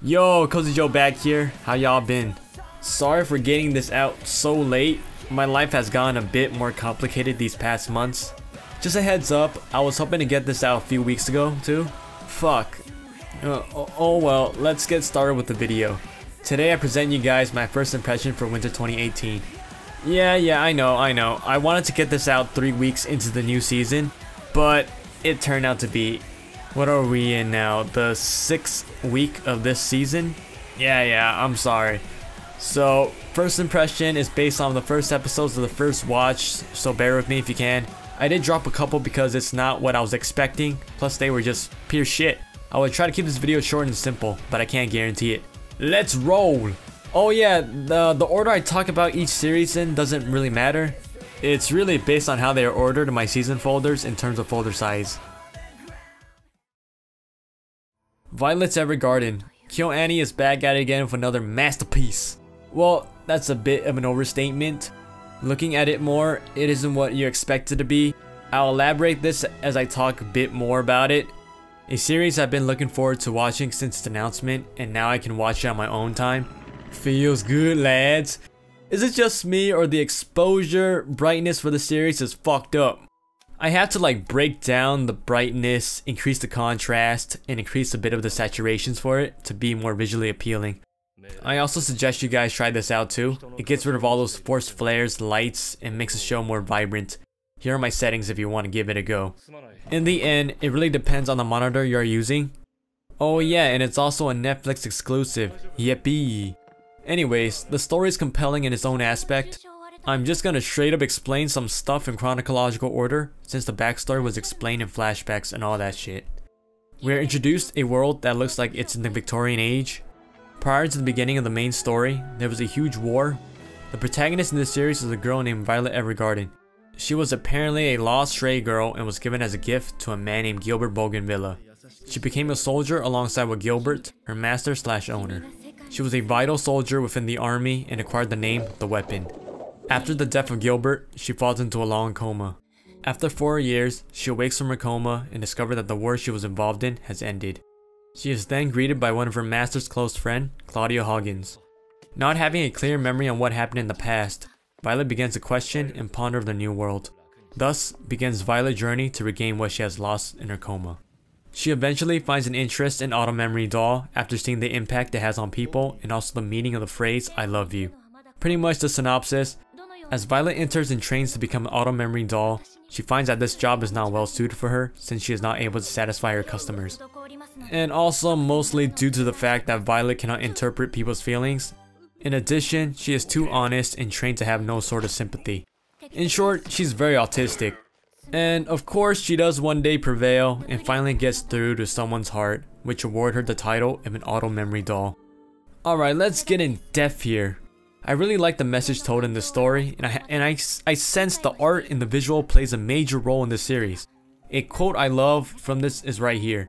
Yo, CohzzyJo back here. How y'all been? Sorry for getting this out so late. My life has gotten a bit more complicated these past months. Just a heads up, I was hoping to get this out a few weeks ago too. Fuck. Oh well, let's get started with the video. Today I present you guys my first impression for winter 2018. Yeah, I know. I wanted to get this out 3 weeks into the new season, but it turned out to be, what are we in now? The 6th week of this season? Yeah, I'm sorry. So, first impression is based on the first episodes of the first watch, so bear with me if you can. I did drop a couple because it's not what I was expecting, plus they were just pure shit. I would try to keep this video short and simple, but I can't guarantee it. Let's roll! Oh yeah, the order I talk about each series in doesn't really matter. It's really based on how they are ordered in my season folders in terms of folder size. Violet's EVERGARDEN. KyoAni is back at it again with another masterpiece. Well, that's a bit of an overstatement. Looking at it more, it isn't what you expect it to be. I'll elaborate this as I talk a bit more about it. A series I've been looking forward to watching since its announcement, and now I can watch it on my own time. Feels good, lads. Is it just me, or the exposure brightness for the series is fucked up? I have to like break down the brightness, increase the contrast, and increase a bit of the saturations for it to be more visually appealing. I also suggest you guys try this out too. It gets rid of all those forced flares, lights, and makes the show more vibrant. Here are my settings if you want to give it a go. In the end, it really depends on the monitor you're using. Oh yeah, and it's also a Netflix exclusive. Yippee! Anyways, the story is compelling in its own aspect. I'm just gonna straight up explain some stuff in chronological order, since the backstory was explained in flashbacks and all that shit. We're introduced a world that looks like it's in the Victorian age. Prior to the beginning of the main story, there was a huge war. The protagonist in this series is a girl named Violet EVERGARDEN. She was apparently a lost stray girl and was given as a gift to a man named Gilbert Bougainvillea. She became a soldier alongside with Gilbert, her master/owner. She was a vital soldier within the army and acquired the name The Weapon. After the death of Gilbert, she falls into a long coma. After 4 years, she awakes from her coma and discovers that the war she was involved in has ended. She is then greeted by one of her master's close friend, Claudia Hoggins. Not having a clear memory on what happened in the past, Violet begins to question and ponder the new world. Thus begins Violet's journey to regain what she has lost in her coma. She eventually finds an interest in Auto Memory Doll after seeing the impact it has on people and also the meaning of the phrase, I love you. Pretty much the synopsis. As Violet enters and trains to become an Auto Memory Doll, she finds that this job is not well suited for her since she is not able to satisfy her customers. And also mostly due to the fact that Violet cannot interpret people's feelings. In addition, she is too honest and trained to have no sort of sympathy. In short, she's very autistic. And of course, she does one day prevail and finally gets through to someone's heart, which award her the title of an Auto Memory Doll. Alright, let's get in depth here. I really like the message told in this story, and I sense the art and the visual plays a major role in this series. A quote I love from this is right here.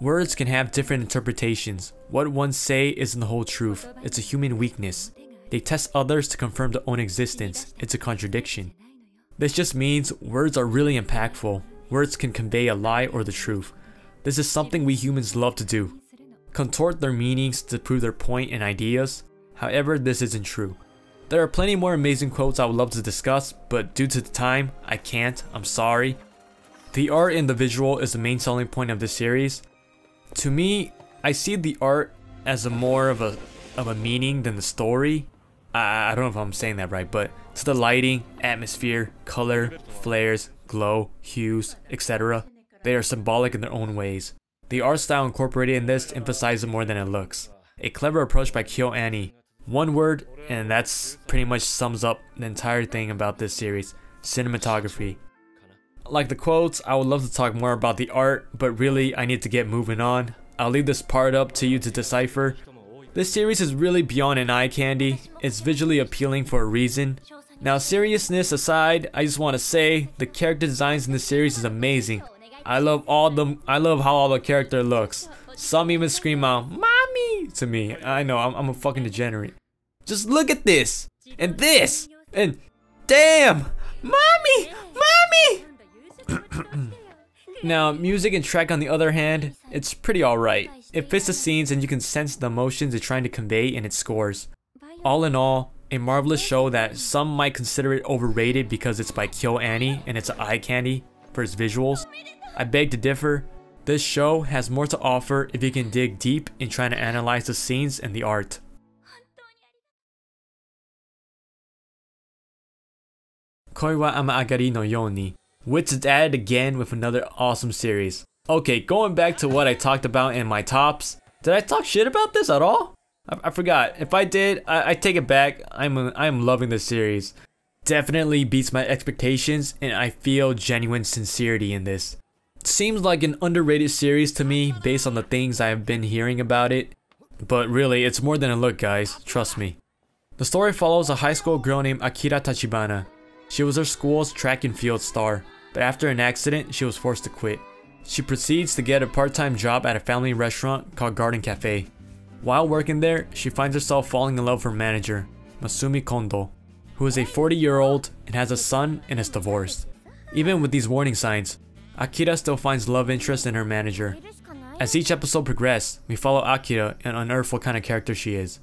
Words can have different interpretations. What one say isn't the whole truth. It's a human weakness. They test others to confirm their own existence. It's a contradiction. This just means words are really impactful. Words can convey a lie or the truth. This is something we humans love to do. Contort their meanings to prove their point and ideas. However, this isn't true. There are plenty more amazing quotes I would love to discuss, but due to the time, I can't. I'm sorry. The art and the visual is the main selling point of this series. To me, I see the art as a more of a meaning than the story. I don't know if I'm saying that right, but to the lighting, atmosphere, color, flares, glow, hues, etc. They are symbolic in their own ways. The art style incorporated in this emphasizes more than it looks. A clever approach by KyoAni. One word, and that's pretty much sums up the entire thing about this series. Cinematography. Like the quotes, I would love to talk more about the art, but really I need to get moving on. I'll leave this part up to you to decipher. This series is really beyond an eye candy. It's visually appealing for a reason. Now seriousness aside, I just want to say the character designs in this series is amazing. I love how all the character looks. Some even scream out, "Mommy!" to me. I know, I'm a fucking degenerate. Just look at this! And this! And damn! Mommy! Mommy! Now, music and track on the other hand, it's pretty alright. It fits the scenes and you can sense the emotions it's trying to convey in its scores. All in all, a marvelous show that some might consider it overrated because it's by KyoAni and it's eye candy for its visuals. I beg to differ. This show has more to offer if you can dig deep in trying to analyze the scenes and the art. Koi wa AMEAGARI no yoni, which is added again with another awesome series. Okay, going back to what I talked about in my tops. Did I talk shit about this at all? I forgot. If I did, I take it back. I'm loving this series. Definitely beats my expectations and I feel genuine sincerity in this. Seems like an underrated series to me based on the things I've been hearing about it. But really, it's more than a look, guys. Trust me. The story follows a high school girl named Akira Tachibana. She was her school's track and field star, but after an accident, she was forced to quit. She proceeds to get a part-time job at a family restaurant called Garden Cafe. While working there, she finds herself falling in love with her manager, Masumi Kondo, who is a 40-year-old and has a son and is divorced. Even with these warning signs, Akira still finds love interest in her manager. As each episode progresses, we follow Akira and unearth what kind of character she is.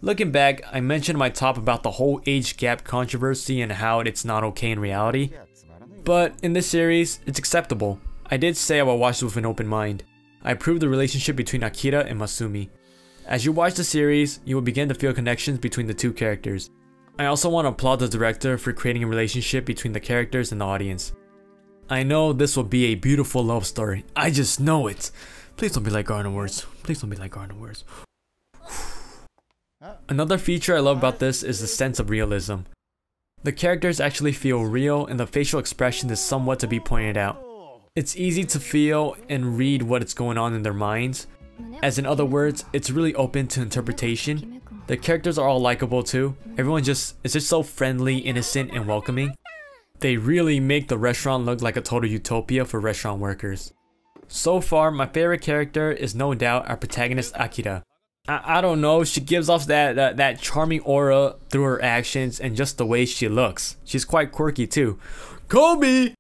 Looking back, I mentioned in my top about the whole age gap controversy and how it's not okay in reality. But in this series, it's acceptable. I did say I will watch this with an open mind. I approve the relationship between Akira and Masumi. As you watch the series, you will begin to feel connections between the two characters. I also want to applaud the director for creating a relationship between the characters and the audience. I know this will be a beautiful love story. I just know it. Please don't be like Garden Words. Please don't be like Garden Words. Another feature I love about this is the sense of realism. The characters actually feel real and the facial expression is somewhat to be pointed out. It's easy to feel and read what is going on in their minds. As in other words, it's really open to interpretation. The characters are all likable too. Everyone is just so friendly, innocent, and welcoming. They really make the restaurant look like a total utopia for restaurant workers. So far, my favorite character is no doubt our protagonist Akira. I don't know, she gives off that charming aura through her actions and just the way she looks. She's quite quirky too. Kobe!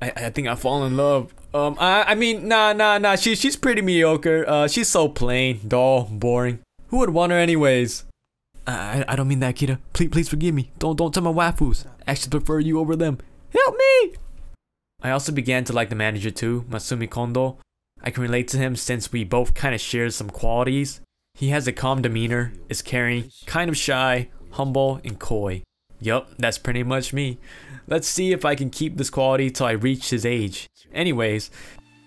I think I fall in love. I mean, nah, she's pretty mediocre. She's so plain, dull, boring. Who would want her anyways? I don't mean that, Akira. Please forgive me. Don't tell my waifus. I actually prefer you over them. Help me! I also began to like the manager too, Masumi Kondo. I can relate to him since we both kind of share some qualities. He has a calm demeanor, is caring, kind of shy, humble, and coy. Yup, that's pretty much me. Let's see if I can keep this quality till I reach his age. Anyways,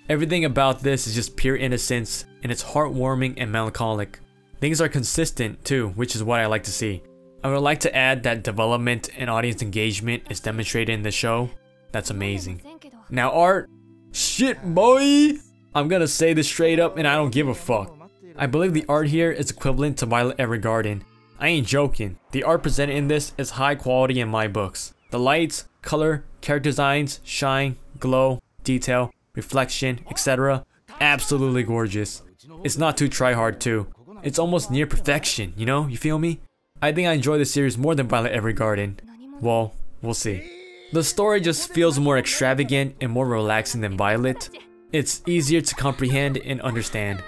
everything about this is just pure innocence, and it's heartwarming and melancholic. Things are consistent too, which is what I like to see. I would like to add that development and audience engagement is demonstrated in the show. That's amazing. Now art, shit boy! I'm gonna say this straight up and I don't give a fuck. I believe the art here is equivalent to Violet Evergarden. I ain't joking. The art presented in this is high quality in my books. The lights, color, character designs, shine, glow, detail, reflection, etc. Absolutely gorgeous. It's not too try-hard too. It's almost near perfection, you know? You feel me? I think I enjoy the series more than Violet Evergarden. Well, we'll see. The story just feels more extravagant and more relaxing than Violet. It's easier to comprehend and understand.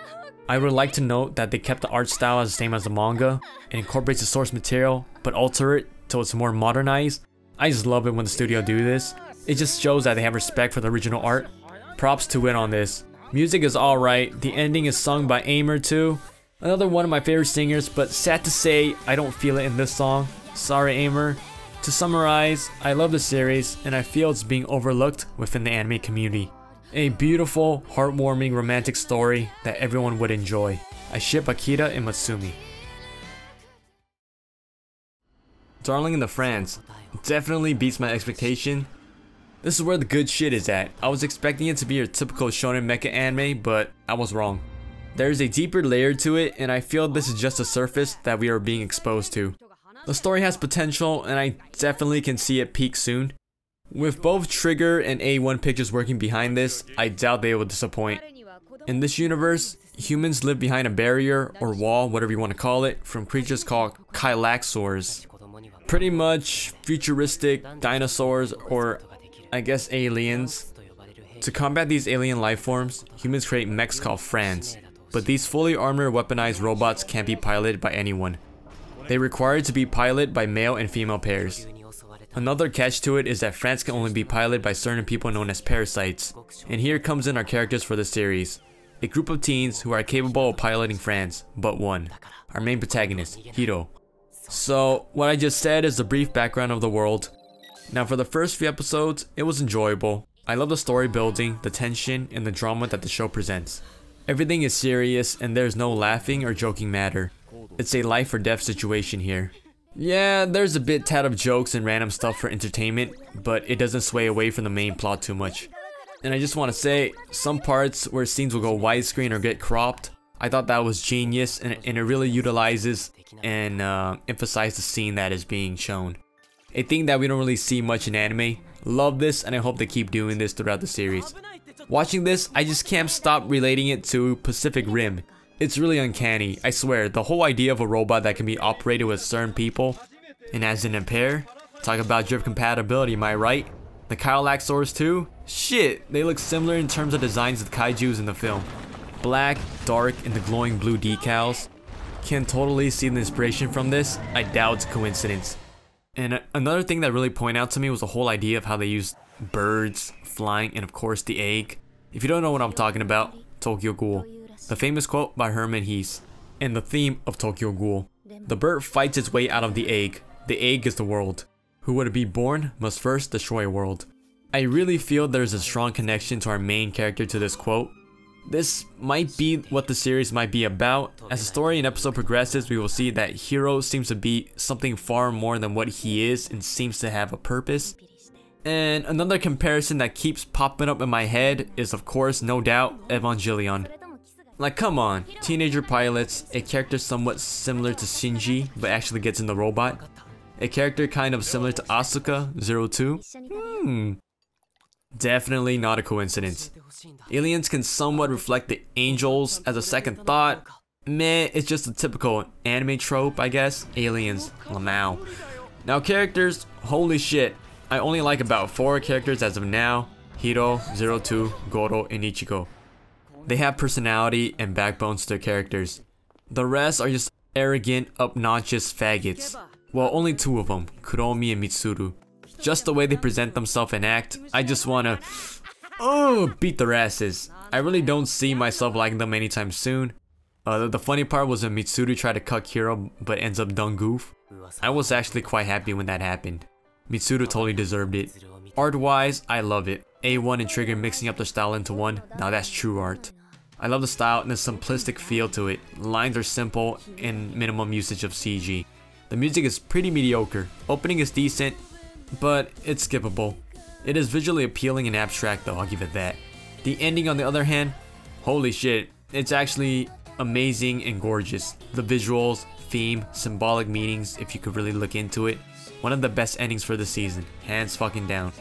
I would like to note that they kept the art style as the same as the manga. It incorporates the source material, but alter it till it's more modernized. I just love it when the studio do this. It just shows that they have respect for the original art. Props to it on this. Music is alright. The ending is sung by Aimer too. Another one of my favorite singers, but sad to say, I don't feel it in this song. Sorry, Aimer. To summarize, I love the series, and I feel it's being overlooked within the anime community. A beautiful, heartwarming, romantic story that everyone would enjoy. I ship Akira and Matsumi. Darling in the France definitely beats my expectation. This is where the good shit is at. I was expecting it to be your typical shonen mecha anime, but I was wrong. There is a deeper layer to it, and I feel this is just a surface that we are being exposed to. The story has potential, and I definitely can see it peak soon. With both Trigger and A1 Pictures working behind this, I doubt they will disappoint. In this universe, humans live behind a barrier, or wall, whatever you want to call it, from creatures called Kylaxors. Pretty much futuristic dinosaurs, or I guess aliens. To combat these alien life forms, humans create mechs called FRANXX. but these fully armored weaponized robots can't be piloted by anyone. They require to be piloted by male and female pairs. Another catch to it is that FRANXX can only be piloted by certain people known as parasites. And here comes in our characters for the series. A group of teens who are capable of piloting FRANXX, but one. Our main protagonist, Hiro. So, what I just said is the brief background of the world. Now for the first few episodes, it was enjoyable. I love the story building, the tension, and the drama that the show presents. Everything is serious and there's no laughing or joking matter. It's a life or death situation here. Yeah, there's a bit tad of jokes and random stuff for entertainment, but it doesn't sway away from the main plot too much. And I just want to say, some parts where scenes will go widescreen or get cropped, I thought that was genius, and it really utilizes and emphasizes the scene that is being shown. A thing that we don't really see much in anime. Love this, and I hope they keep doing this throughout the series. Watching this, I just can't stop relating it to Pacific Rim. It's really uncanny, I swear. The whole idea of a robot that can be operated with certain people and as an impair. Talk about drift compatibility, am I right? The Kylaxors too? Shit, they look similar in terms of designs of the kaijus in the film. Black, dark, and the glowing blue decals. Can totally see the inspiration from this. I doubt it's a coincidence. And another thing that really pointed out to me was the whole idea of how they used birds, flying, and of course the egg. If you don't know what I'm talking about, Tokyo Ghoul. The famous quote by Herman Hesse, and the theme of Tokyo Ghoul. The bird fights its way out of the egg. The egg is the world. Who would be born must first destroy a world. I really feel there's a strong connection to our main character to this quote. This might be what the series might be about. As the story and episode progresses, we will see that Hiro seems to be something far more than what he is and seems to have a purpose. And another comparison that keeps popping up in my head is, of course, no doubt, Evangelion. Like, come on, teenager pilots, a character somewhat similar to Shinji, but actually gets in the robot. A character kind of similar to Asuka, 02. Definitely not a coincidence. Aliens can somewhat reflect the angels as a second thought. Meh, it's just a typical anime trope, I guess. Aliens, lamau. Now characters, holy shit. I only like about 4 characters as of now. Hiro, 02, Goro, and Ichigo. They have personality and backbones to their characters. The rest are just arrogant, obnoxious faggots. Well, only 2 of them, Kuromi and Mitsuru. Just the way they present themselves and act, I just wanna beat their asses. I really don't see myself liking them anytime soon. The funny part was when Mitsuru tried to cut Hiro but ends up done goof. I was actually quite happy when that happened. Mitsuru totally deserved it. Art wise, I love it. A1 and Trigger mixing up their style into one, now that's true art. I love the style and the simplistic feel to it. Lines are simple and minimum usage of CG. The music is pretty mediocre. Opening is decent, but it's skippable. It is visually appealing and abstract though, I'll give it that. The ending on the other hand, holy shit, it's actually amazing and gorgeous. The visuals, theme, symbolic meanings, if you could really look into it. One of the best endings for the season, hands fucking down.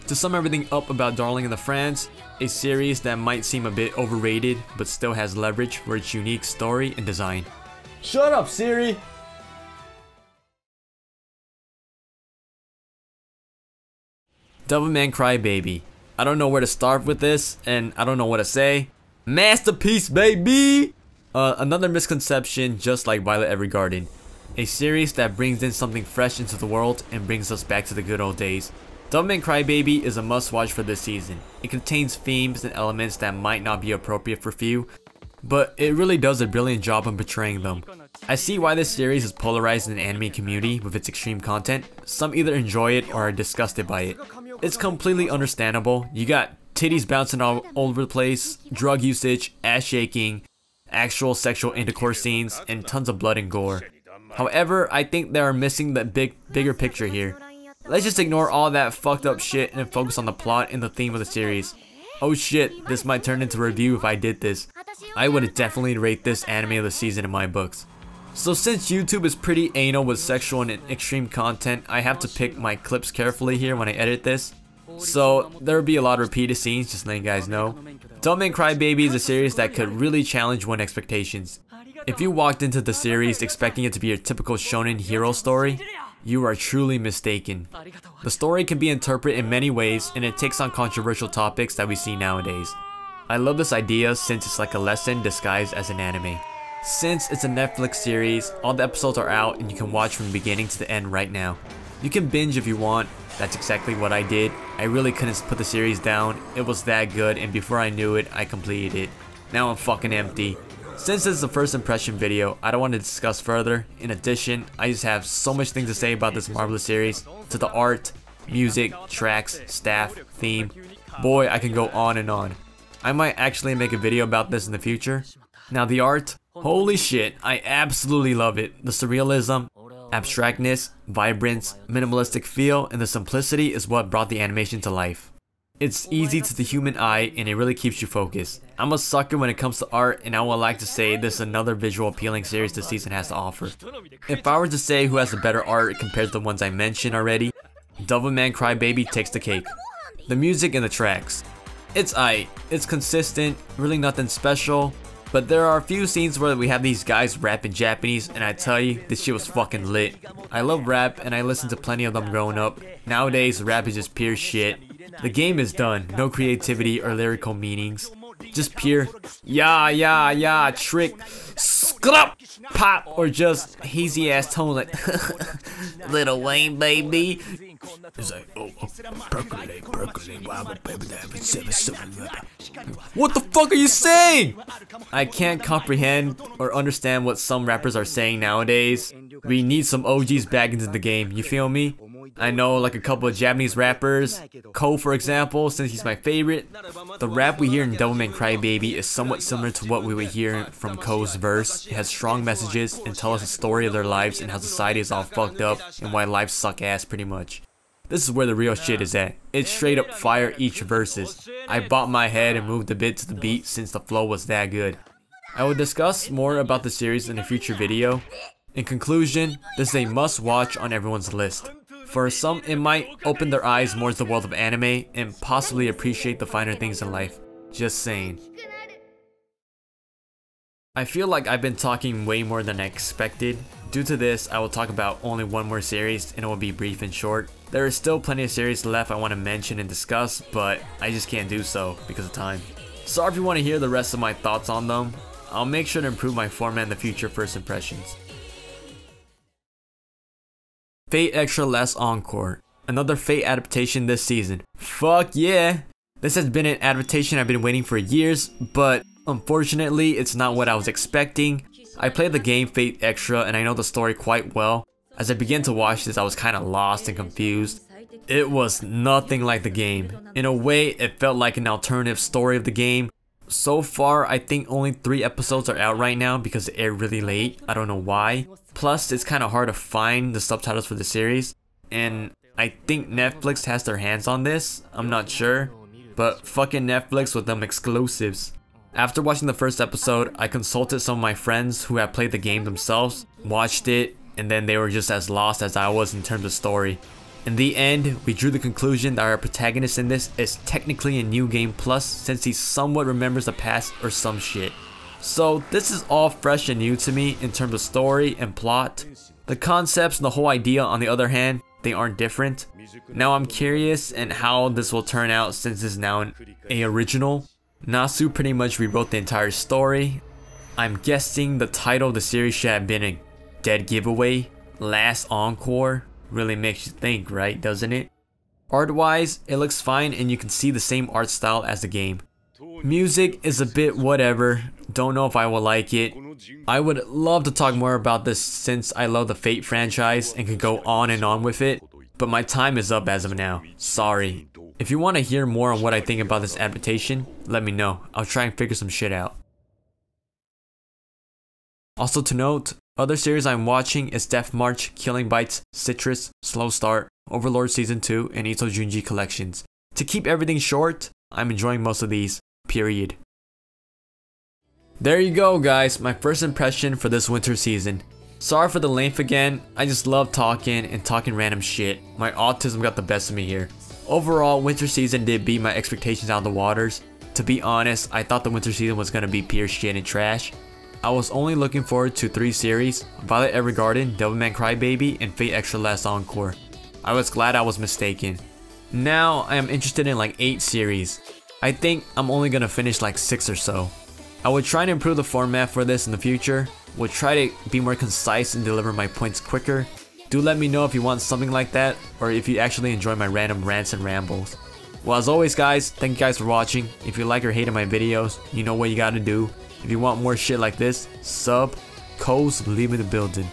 To sum everything up about Darling in the Franxx, a series that might seem a bit overrated but still has leverage for its unique story and design. Shut up, Siri! Devilman Crybaby. I don't know where to start with this, and I don't know what to say. Masterpiece, baby! Another misconception, just like Violet Evergarden. A series that brings in something fresh into the world and brings us back to the good old days. Devilman Crybaby is a must-watch for this season. It contains themes and elements that might not be appropriate for few, but it really does a brilliant job on portraying them. I see why this series is polarized in the anime community with its extreme content. Some either enjoy it or are disgusted by it. It's completely understandable. You got titties bouncing all over the place, drug usage, ass shaking, actual sexual intercourse scenes, and tons of blood and gore. However, I think they are missing the bigger picture here. Let's just ignore all that fucked up shit and focus on the plot and the theme of the series. Oh shit, this might turn into a review if I did this. I would definitely rate this anime of the season in my books. So since YouTube is pretty anal with sexual and extreme content, I have to pick my clips carefully here when I edit this. So there will be a lot of repeated scenes, just letting you guys know. Devilman Crybaby is a series that could really challenge one's expectations. If you walked into the series expecting it to be a typical shonen hero story, you are truly mistaken. The story can be interpreted in many ways and it takes on controversial topics that we see nowadays. I love this idea since it's like a lesson disguised as an anime. Since it's a Netflix series, all the episodes are out and you can watch from the beginning to the end right now. You can binge if you want. That's exactly what I did. I really couldn't put the series down. It was that good, and before I knew it, I completed it. Now I'm fucking empty. Since this is a first impression video, I don't want to discuss further. In addition, I just have so much things to say about this marvelous series. To the art, music, tracks, staff, theme. Boy, I can go on and on. I might actually make a video about this in the future. Now the art, holy shit, I absolutely love it. The surrealism, abstractness, vibrance, minimalistic feel, and the simplicity is what brought the animation to life. It's easy to the human eye and it really keeps you focused. I'm a sucker when it comes to art, and I would like to say this is another visual appealing series this season has to offer. If I were to say who has the better art compared to the ones I mentioned already, DEVILMAN CRYBABY takes the cake. The music and the tracks. It's aight, it's consistent, really nothing special. But there are a few scenes where we have these guys rap in Japanese, and I tell you, this shit was fucking lit. I love rap, and I listened to plenty of them growing up. Nowadays, rap is just pure shit. The game is done, no creativity or lyrical meanings. Just pure, yeah, trick, scrap, pop, or just hazy ass tone like, Lil Wayne, baby. It's like, percolate, what the fuck are you saying? I can't comprehend or understand what some rappers are saying nowadays. We need some OGs back into the game, you feel me? I know like a couple of Japanese rappers, Ko for example, since he's my favorite. The rap we hear in DEVILMAN CRYBABY is somewhat similar to what we would hear from Ko's verse. It has strong messages and tells us the story of their lives and how society is all fucked up and why lives suck ass pretty much. This is where the real shit is at. It's straight up fire each verses. I bopped my head and moved a bit to the beat since the flow was that good. I will discuss more about the series in a future video. In conclusion, this is a must watch on everyone's list. For some, it might open their eyes more to the world of anime and possibly appreciate the finer things in life. Just saying. I feel like I've been talking way more than I expected. Due to this, I will talk about only one more series and it will be brief and short. There is still plenty of series left I want to mention and discuss, but I just can't do so because of time. Sorry if you want to hear the rest of my thoughts on them. I'll make sure to improve my format in the future first impressions. Fate Extra Last Encore. Another Fate adaptation this season. Fuck yeah! This has been an adaptation I've been waiting for years, but unfortunately it's not what I was expecting. I played the game Fate Extra and I know the story quite well. As I began to watch this, I was kinda lost and confused. It was nothing like the game. In a way, it felt like an alternative story of the game. So far, I think only 3 episodes are out right now because it aired really late. I don't know why. Plus, it's kind of hard to find the subtitles for the series. And I think Netflix has their hands on this. I'm not sure. But fucking Netflix with them exclusives. After watching the first episode, I consulted some of my friends who have played the game themselves, watched it, and then they were just as lost as I was in terms of story. In the end, we drew the conclusion that our protagonist in this is technically a new game plus since he somewhat remembers the past or some shit. So this is all fresh and new to me in terms of story and plot. The concepts and the whole idea on the other hand, they aren't different. Now I'm curious in how this will turn out since it's now an original. Nasu pretty much rewrote the entire story. I'm guessing the title of the series should have been a dead giveaway. Last Encore. Really makes you think, right? Doesn't it? Art wise, it looks fine and you can see the same art style as the game. Music is a bit whatever. Don't know if I will like it. I would love to talk more about this since I love the Fate franchise and could go on and on with it. But my time is up as of now. Sorry. If you want to hear more on what I think about this adaptation, let me know. I'll try and figure some shit out. Also to note, other series I'm watching is Death March, Killing Bites, Citrus, Slow Start, Overlord Season 2, and Ito Junji Collections. To keep everything short, I'm enjoying most of these, period. There you go guys, my first impression for this winter season. Sorry for the length again, I just love talking and talking random shit. My autism got the best of me here. Overall, winter season did beat my expectations out of the waters. To be honest, I thought the winter season was gonna be pure shit and trash. I was only looking forward to 3 series, Violet Evergarden, DEVILMAN CRYBABY, and Fate Extra Last Encore. I was glad I was mistaken. Now I am interested in like 8 series. I think I'm only gonna finish like 6 or so. I would try to improve the format for this in the future. Would try to be more concise and deliver my points quicker. Do let me know if you want something like that, or if you actually enjoy my random rants and rambles. Well, as always guys, thank you guys for watching. If you like or hated my videos, you know what you gotta do. If you want more shit like this, sub, Kohz, leave in the building.